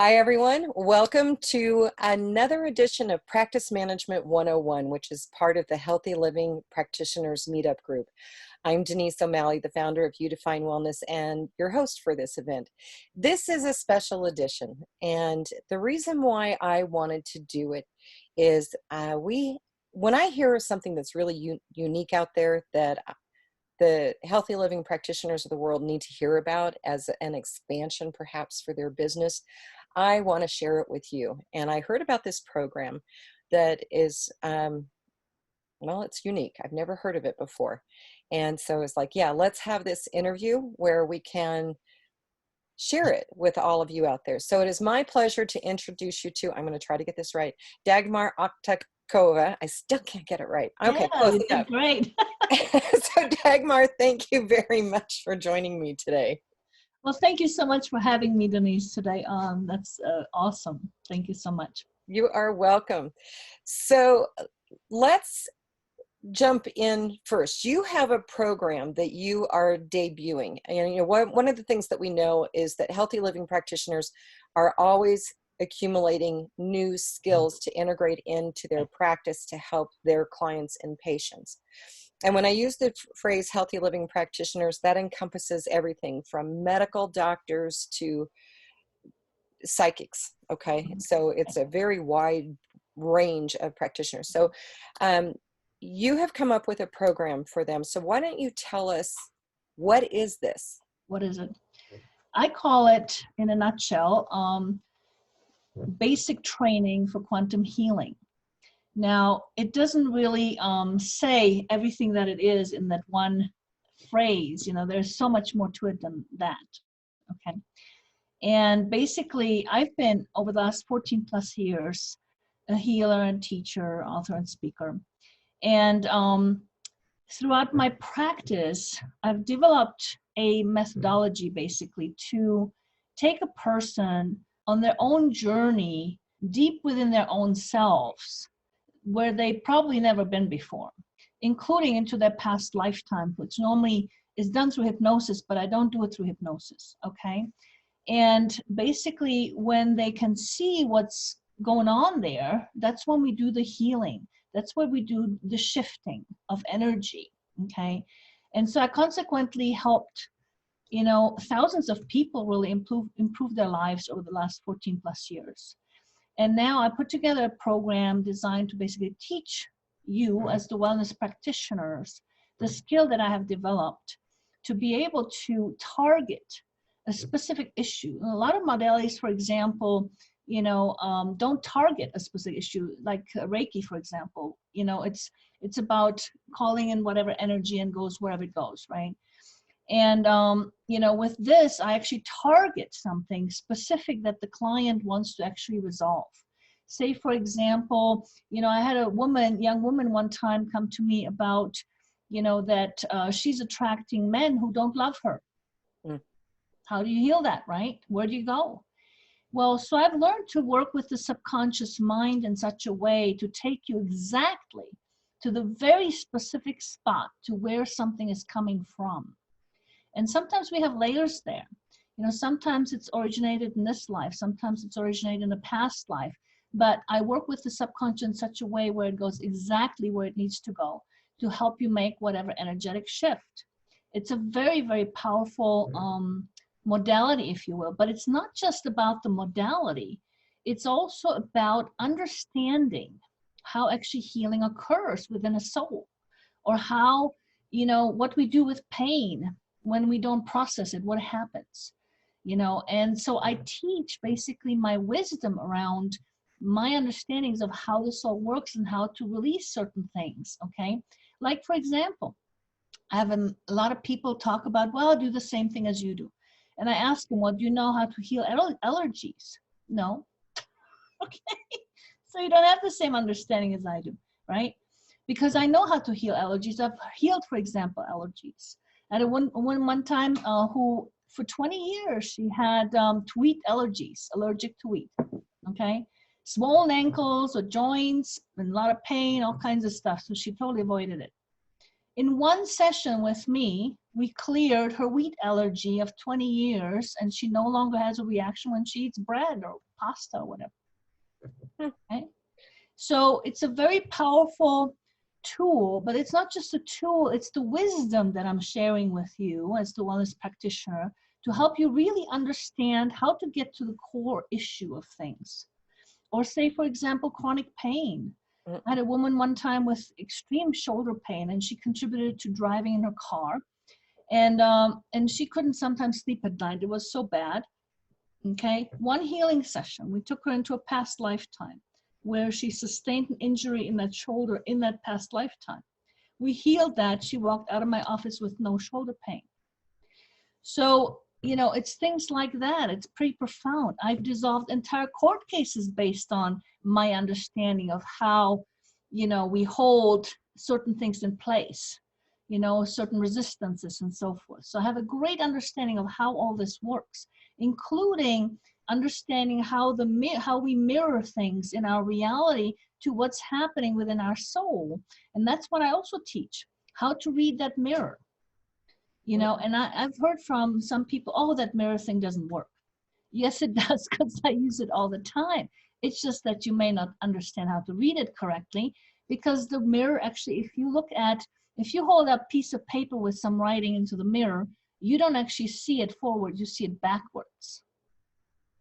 Hi, everyone. Welcome to another edition of Practice Management 101, which is part of the Healthy Living Practitioners Meetup Group. I'm Denise O'Malley, the founder of You Define Wellness and your host for this event. This is a special edition, and the reason why I wanted to do it is when I hear of something that's really unique out there that the healthy living practitioners of the world need to hear about as an expansion perhaps for their business, I want to share it with you. And I heard about this program that is, well, it's unique. I've never heard of it before. And so it's like, yeah, let's have this interview where we can share it with all of you out there. So it is my pleasure to introduce you to, I'm going to try to get this right, Dagmar Oktabcova. I still can't get it right. Okay, yeah, close you enough. did great. So Dagmar, thank you very much for joining me today. Well, thank you so much for having me, Denise, today. That's awesome. Thank you so much. You are welcome. So let's jump in first. You have a program that you are debuting. And one of the things that we know is that healthy living practitioners are always accumulating new skills to integrate into their practice to help their clients and patients. And when I use the phrase healthy living practitioners, that encompasses everything from medical doctors to psychics. Okay. So it's a very wide range of practitioners. So you have come up with a program for them. So why don't you tell us, what is this? What is it? I call it, in a nutshell, basic training for quantum healing. Now, it doesn't really say everything that it is in that one phrase. There's so much more to it than that. Okay. And basically, I've been, over the last 14 plus years, a healer and teacher, author and speaker. And throughout my practice, I've developed a methodology basically to take a person on their own journey deep within their own selves, where they've probably never been before, including into their past lifetime, which normally is done through hypnosis, but I don't do it through hypnosis, okay? And basically, when they can see what's going on there, that's when we do the healing. That's where we do the shifting of energy, okay? And so I consequently helped, thousands of people really improve their lives over the last 14 plus years. And now I put together a program designed to basically teach you as the wellness practitioners the skill that I have developed to be able to target a specific issue. A lot of modalities, for example, don't target a specific issue, like Reiki, for example. It's about calling in whatever energy and goes wherever it goes, right? And with this, I actually target something specific that the client wants to actually resolve. Say, for example, I had a young woman one time come to me about, that she's attracting men who don't love her. Mm. How do you heal that, right? Where do you go? Well, so I've learned to work with the subconscious mind in such a way to take you exactly to the very specific spot to where something is coming from. And sometimes we have layers there. Sometimes it's originated in this life. Sometimes it's originated in a past life. But I work with the subconscious in such a way where it goes exactly where it needs to go to help you make whatever energetic shift. It's a very, very powerful modality, if you will. But it's not just about the modality. It's also about understanding how actually healing occurs within a soul, or how, what we do with pain when we don't process it, what happens, and so I teach basically my wisdom around my understandings of how the soul works and how to release certain things, okay? Like, for example, I have a lot of people talk about, well, I'll do the same thing as you do. And I ask them, well, do you know how to heal allergies? No. Okay. So you don't have the same understanding as I do, right? Because I know how to heal allergies. I've healed, for example, allergies. I had one time who, for 20 years, she had wheat allergies, allergic to wheat, okay? Swollen ankles or joints and a lot of pain, all kinds of stuff. So she totally avoided it. In one session with me, we cleared her wheat allergy of 20 years, and she no longer has a reaction when she eats bread or pasta or whatever. Okay? So it's a very powerful tool, but it's not just a tool, it's the wisdom that I'm sharing with you as the wellness practitioner to help you really understand how to get to the core issue of things. Or say, for example, chronic pain. I had a woman one time with extreme shoulder pain, and she contributed to driving in her car. And she couldn't sometimes sleep at night. It was so bad. Okay, one healing session, we took her into a past lifetime where she sustained an injury in that shoulder in that past lifetime. We healed that. She walked out of my office with no shoulder pain. So, you know, it's things like that. It's pretty profound. I've dissolved entire court cases based on my understanding of how, you know, we hold certain things in place, you know, certain resistances and so forth. So I have a great understanding of how all this works, including understanding how we mirror things in our reality to what's happening within our soul. And that's what I also teach, how to read that mirror. You know, and I've heard from some people, oh, that mirror thing doesn't work. Yes, it does, because I use it all the time. It's just that you may not understand how to read it correctly, because the mirror actually, if you hold up a piece of paper with some writing into the mirror, you don't actually see it forward, you see it backwards.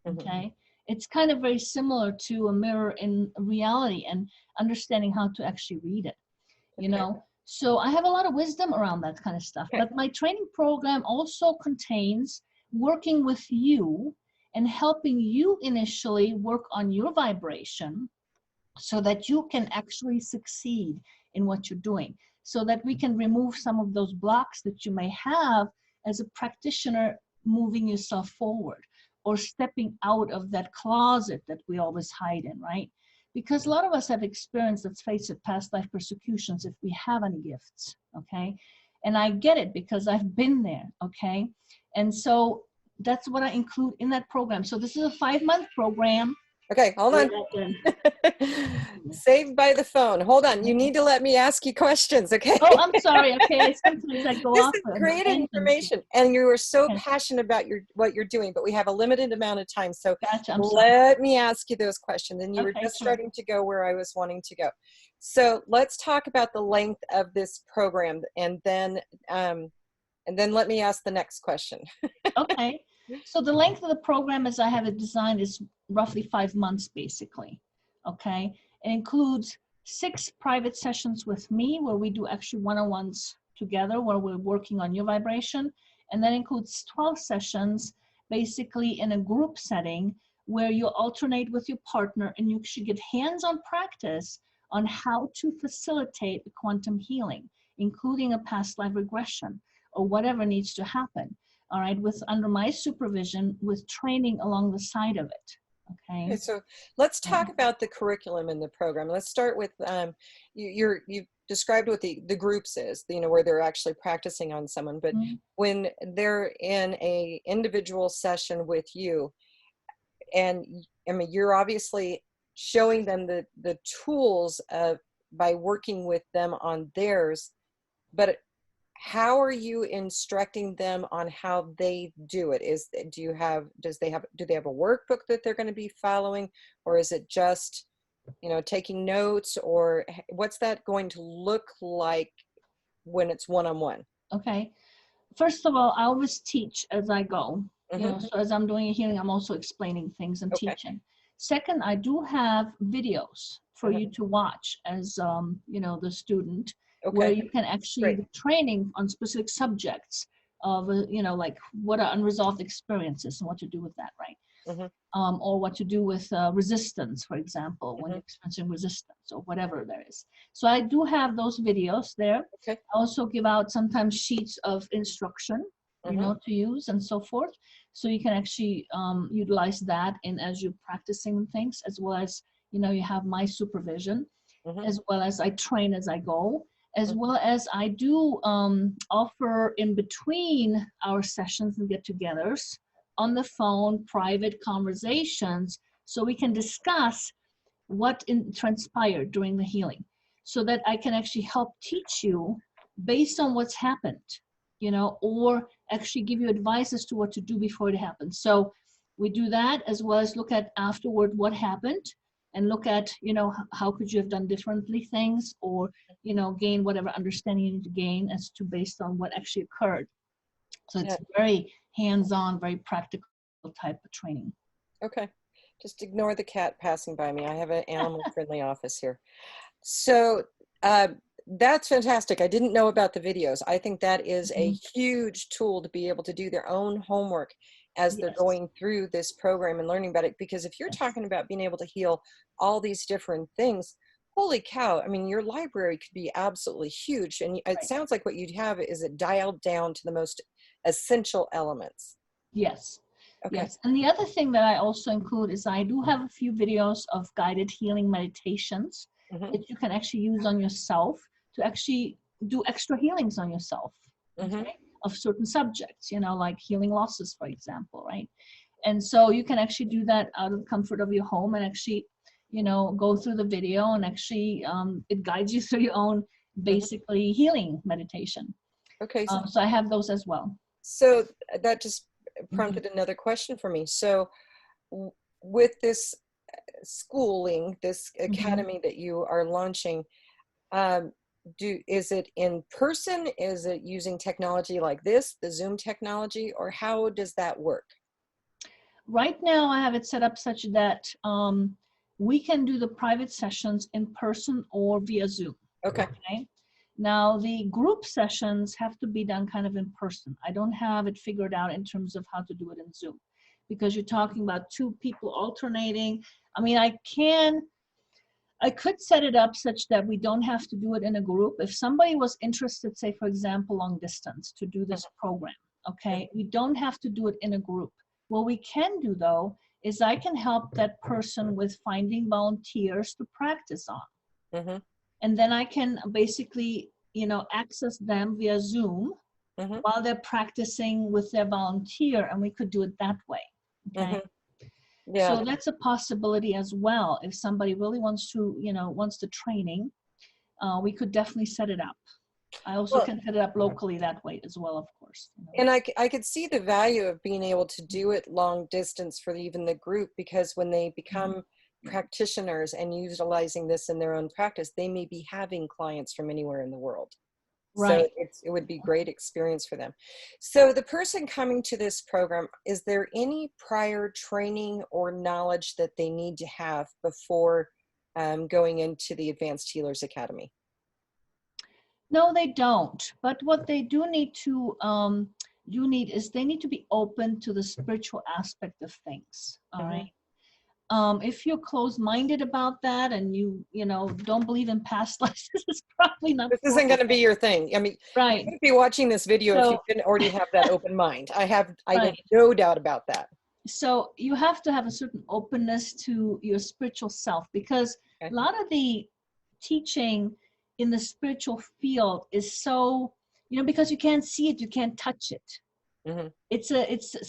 Okay? It's kind of very similar to a mirror in reality and understanding how to actually read it, you know? So I have a lot of wisdom around that kind of stuff. But my training program also contains working with you and helping you initially work on your vibration so that you can actually succeed in what you're doing, so that we can remove some of those blocks that you may have as a practitioner moving yourself forward or stepping out of that closet that we always hide in, right? Because a lot of us have experienced, let's face it, past life persecutions if we have any gifts, okay? And I get it because I've been there, okay? And so that's what I include in that program. So this is a 5-month program. Okay, hold on. Saved by the phone. Hold on. You need to let me ask you questions, okay? Oh, I'm sorry. Okay, sometimes I go off. This is great information, and you are so passionate about what you're doing, but we have a limited amount of time, so let me ask you those questions. And you were just starting to go where I was wanting to go. So let's talk about the length of this program, and then let me ask the next question. Okay. So the length of the program, as I have it designed, is roughly 5 months, basically. Okay. It includes 6 private sessions with me where we do actually one-on-ones together where we're working on your vibration. And that includes 12 sessions, basically in a group setting where you alternate with your partner and you should get hands-on practice on how to facilitate a quantum healing, including a past life regression or whatever needs to happen. All right, under my supervision with training along the side of it. Okay. So let's talk about the curriculum in the program. Let's start with you've described what the groups is, you know, where they're actually practicing on someone, but when they're in a individual session with you, and I mean, you're obviously showing them the tools by working with them on theirs, but how are you instructing them on how they do it? Do they have a workbook that they're going to be following, or is it just, you know, taking notes, or what's that going to look like when it's one-on-one? Okay. First of all, I always teach as I go. You know, so as I'm doing a healing, I'm also explaining things and teaching. Second, I do have videos for you to watch as, you know, the student. Where you can actually training on specific subjects of, you know, like what are unresolved experiences and what to do with that, right? Or what to do with resistance, for example, when you're experiencing resistance or whatever there is. So I do have those videos there. I also give out sometimes sheets of instruction, you know, to use and so forth. So you can actually utilize that as you're practicing things, as well as, you know, you have my supervision, as well as I train as I go. As well as I do offer in between our sessions and get-togethers on the phone, private conversations, so we can discuss what transpired during the healing, so that I can actually help teach you based on what's happened. or actually give you advice as to what to do before it happens. So we do that, as well as look at afterward what happened, and look at, how could you have done differently things, or, gain whatever understanding you need to gain as to based on what actually occurred. So it's Yeah. very hands-on, very practical type of training. Okay. Just ignore the cat passing by me. I have an animal-friendly office here. So that's fantastic. I didn't know about the videos. I think that is a huge tool to be able to do their own homework as they're Yes. going through this program and learning about it. Because if you're Yes. talking about being able to heal all these different things, holy cow, I mean, your library could be absolutely huge. And it Right. sounds like what you'd have is it dialed down to the most essential elements. Yes. Okay. Yes. And the other thing that I also include is I do have a few videos of guided healing meditations Mm-hmm. that you can actually use on yourself to actually do extra healings on yourself, Mm-hmm. okay, of certain subjects, like healing losses, for example, right? And so you can actually do that out of the comfort of your home, and actually, go through the video, and actually it guides you through your own Mm-hmm. basically healing meditation. Okay. So I have those as well. So that just Mhm. prompted another question for me. So with this schooling, this Mhm. academy that you are launching, um, is it in person? Is it using technology like this, the Zoom technology, or how does that work? Right now, I have it set up such that we can do the private sessions in person or via Zoom. Okay. Okay. Now, the group sessions have to be done kind of in person. I don't have it figured out in terms of how to do it in Zoom, because you're talking about two people alternating. I mean, I could set it up such that we don't have to do it in a group. If somebody was interested, say, for example, long distance to do this program, okay, we don't have to do it in a group. What we can do, though, is I can help that person with finding volunteers to practice on. Mm-hmm. And then I can basically, access them via Zoom Mm-hmm. while they're practicing with their volunteer, and we could do it that way, okay? Mm-hmm. Yeah. So that's a possibility as well. If somebody really wants to, wants the training, we could definitely set it up. I also Well, can set it up locally that way as well, of course. and I could see the value of being able to do it long distance for even the group, because when they become practitioners and utilizing this in their own practice, they may be having clients from anywhere in the world. So Right. it would be great experience for them. So the person coming to this program, is there any prior training or knowledge that they need to have before going into the Advanced Healers Academy? No, they don't. But what they do need is they need to be open to the spiritual aspect of things. All Hmm. right. If you're closed-minded about that, and don't believe in past lives, this is probably not This for isn't you. going to be your thing. I mean, you Right. wouldn't be watching this video if you So, didn't already have that open mind. I have right. no doubt about that. So you have to have a certain openness to your spiritual self, because Okay. a lot of the teaching in the spiritual field is so, because you can't see it, you can't touch it. Hmm. It's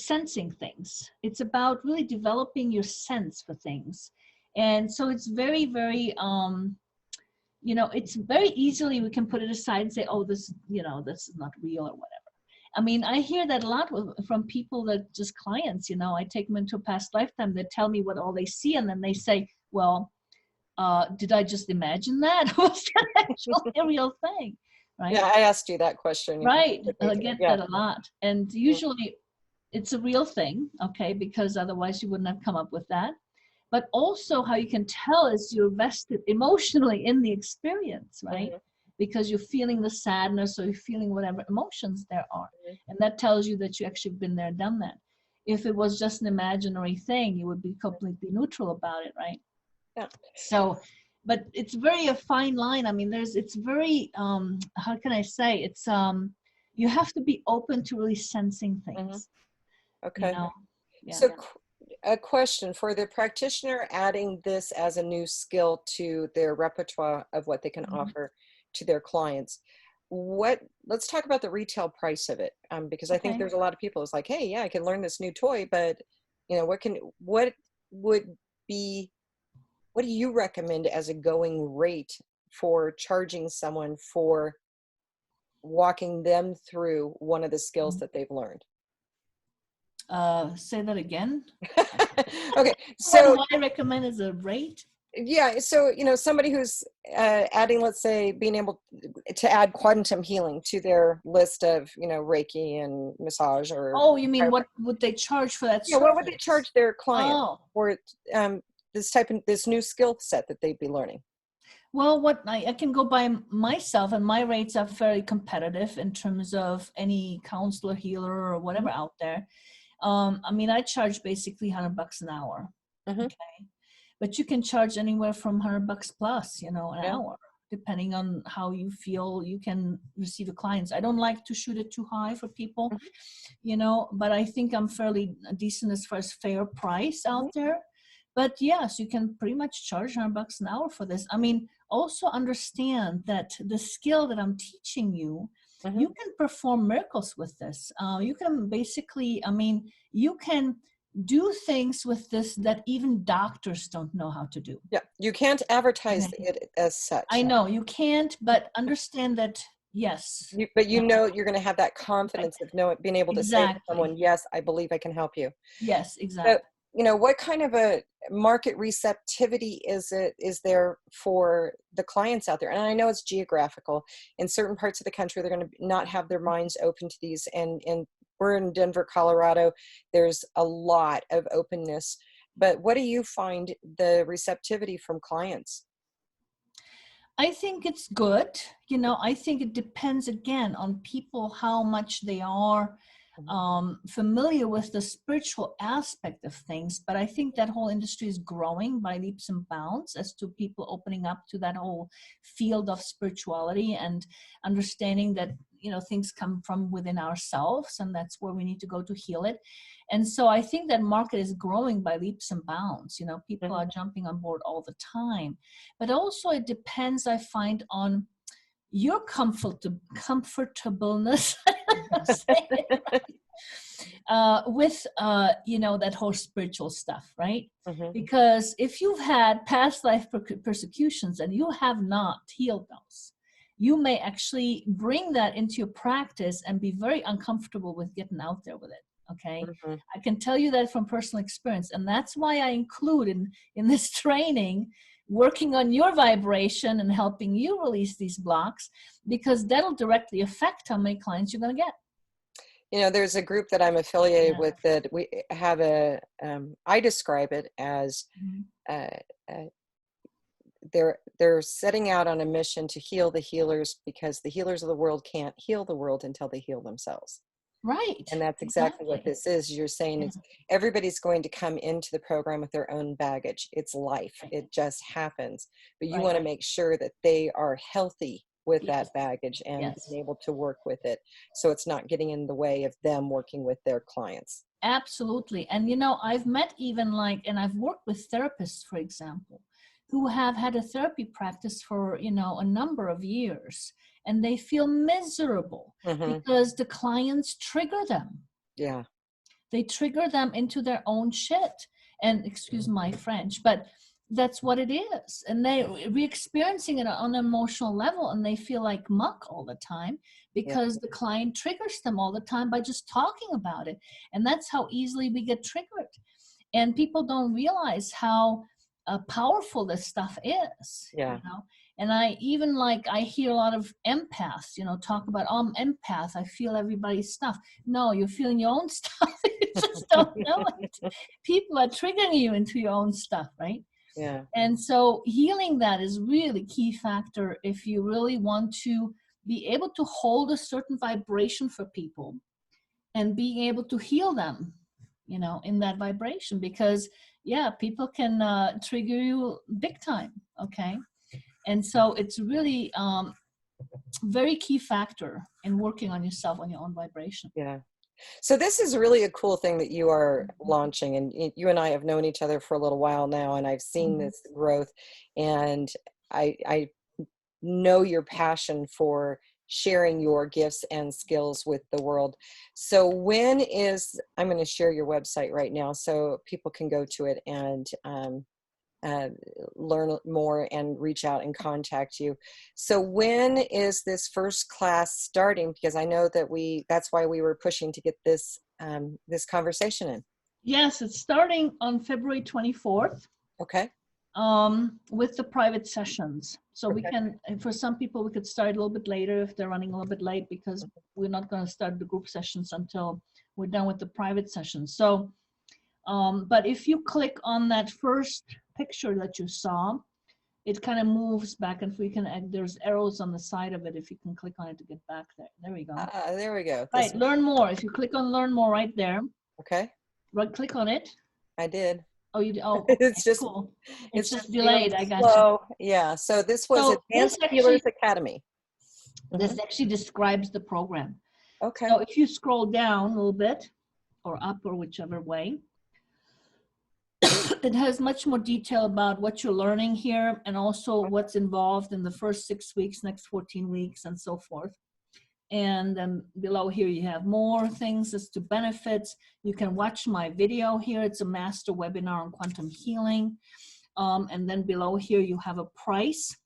sensing things. It's about really developing your sense for things. And so it's very, very it's very easily we can put it aside and say, oh, this is not real or whatever. I mean, I hear that a lot from people that just clients, I take them into a past lifetime. They tell me what all they see, and then they say, well, did I just imagine that? Was that actually a real thing? Right? Yeah, I asked you that question. Right. I get Yeah. that a lot. And usually it's a real thing, okay, because otherwise you wouldn't have come up with that. But also how you can tell is you're vested emotionally in the experience, right? Hmm. Because you're feeling the sadness, or you're feeling whatever emotions there are. And that tells you that you actually been there, done that. If it was just an imaginary thing, you would be completely neutral about it, right? Yeah. So, but it's very a fine line. I mean, it's very, how can I say? You have to be open to really sensing Hmm. things, you Okay. know? Yeah. So a question for the practitioner adding this as a new skill to their repertoire of what they can Mhm. offer to their clients. Let's talk about the retail price of it. Because I think Okay. there's a lot of people, it's like, hey, yeah, I can learn this new toy, but what would be, what do you recommend as a going rate for charging someone for walking them through one of the skills that they've learned? Say that again. Okay, What so do I recommend as a rate? yeah, so somebody who's adding, let's say, being able to add quantum healing to their list of Reiki and massage or Oh, you mean chiropractic. what would they charge for that Yeah, what would they service? charge their client Oh, for this new skill set that they'd be learning? well, what I can go by myself, and my rates are very competitive in terms of any counselor, healer, or Hmm. whatever out there. I mean, I charge basically $100 an hour. Hmm. Okay. But you can charge anywhere from $100 plus, an Yeah. hour, depending on how you feel you can receive the clients. I don't like to shoot it too high for people, Hmm. but I think I'm fairly decent as far as fair price Hmm. out there. But yes, you can pretty much charge $100 an hour for this. I mean, also understand that the skill that I'm teaching you, Hmm. you can perform miracles with this. You can basically, I mean, you can do things with this that even doctors don't know how to do. Yeah, you can't advertise Okay. it as I such. know you can't, but understand that, yes. But Yeah, you're going to have that confidence of being able to say to exactly. someone, yes, I believe I can help you. Yes, So, exactly. what kind of a market receptivity is there for the clients out there? And I know it's geographical. In certain parts of the country, they're going to not have their minds open to these. And we're in Denver, Colorado. There's a lot of openness. But what do you find the receptivity from clients? I think it's good. I think it depends again on people how much they are Mhm. familiar with the spiritual aspect of things. But I think that whole industry is growing by leaps and bounds as to people opening up to that whole field of spirituality and understanding that things come from within ourselves, and that's where we need to go to heal it. And so I think that market is growing by leaps and bounds. People Mhm. are jumping on board all the time. But also it depends, I find, on your comfortableness with that whole spiritual stuff, right? Mhm. Because if you've had past life persecutions and you have not healed those, you may actually bring that into your practice and be very uncomfortable with getting out there with it. Okay, Mhm. I can tell you that from personal experience, and that's why I include in this training working on your vibration and helping you release these blocks, because that'll directly affect how many clients you're going to get. There's a group that I'm affiliated Yeah. with that we have I describe it as Mhm. uh, uh, they're setting out on a mission to heal the healers because the healers of the world can't heal the world until they heal themselves. Right. And that's exactly what Exactly. this is. You're saying Yeah. it's everybody's going to come into the program with their own baggage. It's life. Right. It just happens. But you Right. want to make sure that they are healthy with Yes. that baggage and Yes. being able to work with it so it's not getting in the way of them working with their clients. Absolutely. And I've met even and I've worked with therapists, for example, who have had a therapy practice for, a number of years, and they feel miserable Hmm. because the clients trigger them. Yeah. They trigger them into their own shit. And excuse my French, but that's what it is. And they re-experiencing it on an emotional level, and they feel like muck all the time Yeah. because the client triggers them all the time by just talking about it. And that's how easily we get triggered. And people don't realize how powerful this stuff is, Yeah. and I even I hear a lot of empaths talk about, I'm empath, I feel everybody's stuff. No, you're feeling your own stuff. You just don't know it. People are triggering you into your own stuff, right? Yeah. And so healing that is really key factor if you really want to be able to hold a certain vibration for people and being able to heal them, in that vibration. Because yeah, people can trigger you big time. Okay. And so it's really very key factor in working on yourself, on your own vibration. Yeah. So this is really a cool thing that you are launching, and you and I have known each other for a little while now, and I've seen Mhm. this growth, and I know your passion for sharing your gifts and skills with the world. So I'm going to share your website right now so people can go to it and uh, learn more and reach out and contact you. So when is this first class starting? Because I know that that's why we were pushing to get this this conversation in. Yes, it's starting on February 24th. Okay. With the private sessions. So we Okay. can, for some people, we could start a little bit later if they're running a little bit late, because we're not going to start the group sessions until we're done with the private sessions. So, but if you click on that first picture that you saw, it kind of moves back, and there's arrows on the side of it. If you can click on it to get back there. There we go. There we go. Right, learn more. If you click on learn more right there, Okay. right click on it. I did. Oh, you did. Oh, okay, It's just cool. it's It's just being a delayed. little I got you. slow. Yeah. So this was So Advanced this Healers actually, Academy. this actually describes the program. Okay. So if you scroll down a little bit, or up, or whichever way, it has much more detail about what you're learning here, and also what's involved in the first 6 weeks, next 14 weeks, and so forth. And then below here you have more things as to benefits. You can watch my video here. It's a master webinar on quantum healing. And then below here you have a price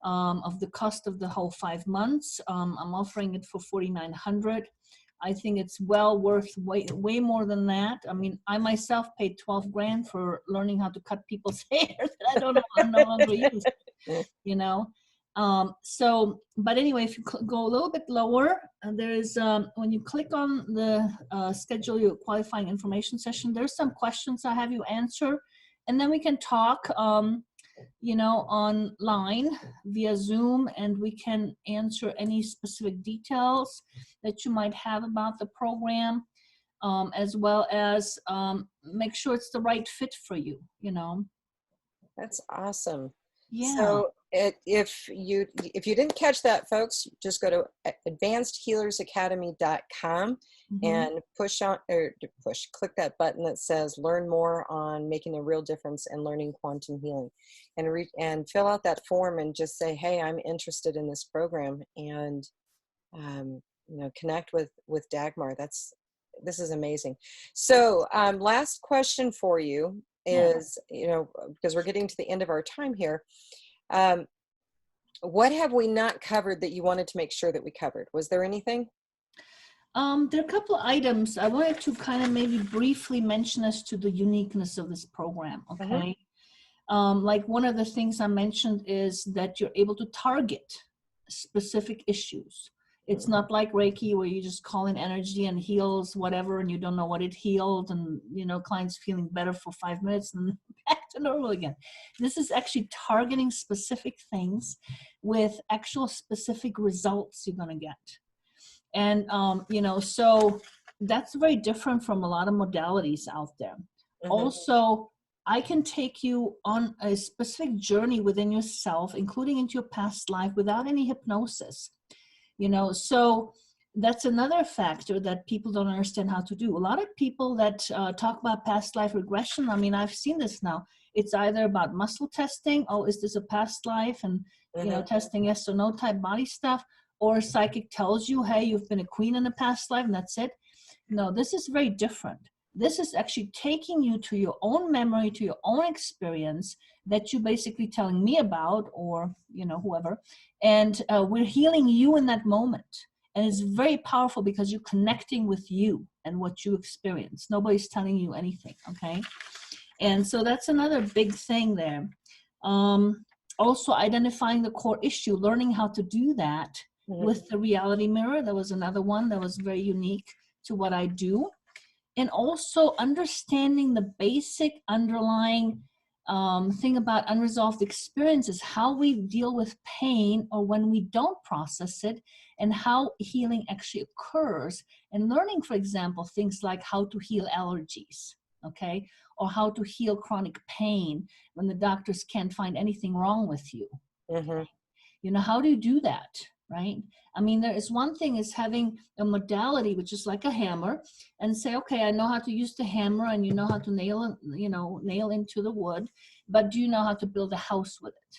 of the cost of the whole 5 months. I'm offering it for $4,900. I think it's well worth way more than that. I mean, I myself paid 12 grand for learning how to cut people's hair that I don't know, I'm no longer using, you know. So, but anyway, if you go a little bit lower, there's when you click on the schedule your qualifying information session, there's some questions I have you answer, and then we can talk, you know, online via Zoom, and we can answer any specific details that you might have about the program, as well as make sure it's the right fit for you, you know. That's awesome. Yeah. So if you didn't catch that, folks, just go to advancedhealersacademy.com and click that button that says learn more on making a real difference and learning quantum healing, and fill out that form and just say, hey, I'm interested in this program, and you know, connect with Dagmar. This is amazing. So last question for you is, you know, because we're getting to the end of our time here, what have we not covered that you wanted to make sure that we covered? Was there anything? There are a couple of items I wanted to kind of maybe briefly mention as to the uniqueness of this program, okay? Like one of the things I mentioned is that you're able to target specific issues. It's not like Reiki where you just call in energy and heals whatever, and you don't know what it healed, and you know, clients feeling better for 5 minutes and back to normal again. This is actually targeting specific things with actual specific results you're going to get. And you know, so that's very different from a lot of modalities out there. Also, I can take you on a specific journey within yourself, including into your past life, without any hypnosis. You know, so that's another factor that people don't understand how to do. A lot of people that talk about past life regression, I mean, I've seen this now. It's either about muscle testing, oh, is this a past life? And, you know, testing yes or no type body stuff. Or a psychic tells you, hey, you've been a queen in a past life, and that's it. No, this is very different. This is actually taking you to your own memory, to your own experience that you're basically telling me about, or, you know, whoever. And we're healing you in that moment. And it's very powerful because you're connecting with you and what you experience. Nobody's telling you anything, okay? And so that's another big thing there. Also, identifying the core issue, learning how to do that with the reality mirror. That was another one that was very unique to what I do. And also understanding the basic underlying thing about unresolved experiences, how we deal with pain or when we don't process it, and how healing actually occurs. And learning, for example, things like how to heal allergies, okay? Or how to heal chronic pain when the doctors can't find anything wrong with you. You know, how do you do that, right? I mean, there is one thing is having a modality, which is like a hammer, and say, okay, I know how to use the hammer, and you know how to nail, you know, nail into the wood, but do you know how to build a house with it?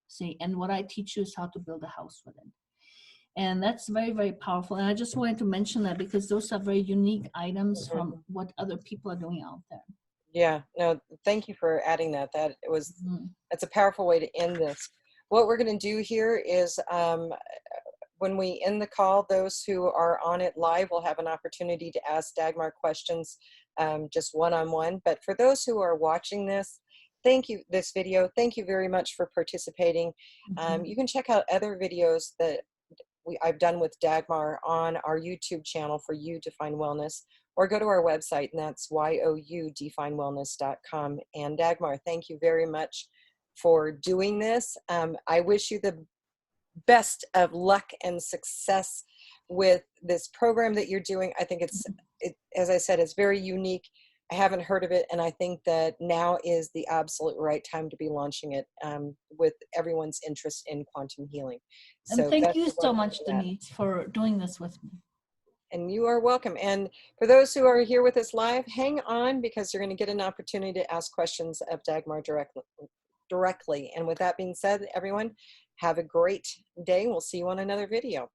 See, and what I teach you is how to build a house with it. And that's very, very powerful. And I just wanted to mention that because those are very unique items from what other people are doing out there. Yeah, no, thank you for adding that. Mhm. That's a powerful way to end this. What we're going to do here is when we end the call, those who are on it live will have an opportunity to ask Dagmar questions just one-on-one. But for those who are watching this video, thank you very much for participating. Mhm. You can check out other videos that I've done with Dagmar on our YouTube channel for You Define Wellness, or go to our website, and that's youdefinewellness.com. And Dagmar, thank you very much for doing this. I wish you the best of luck and success with this program that you're doing. I think as I said, it's very unique. I haven't heard of it, and I think that now is the absolute right time to be launching it with everyone's interest in quantum healing. And So thank best you of luck so much, for that. Denise, for doing this with me. And you are welcome. And for those who are here with us live, hang on, because you're going to get an opportunity to ask questions of Dagmar directly. And with that being said, everyone, have a great day. We'll see you on another video.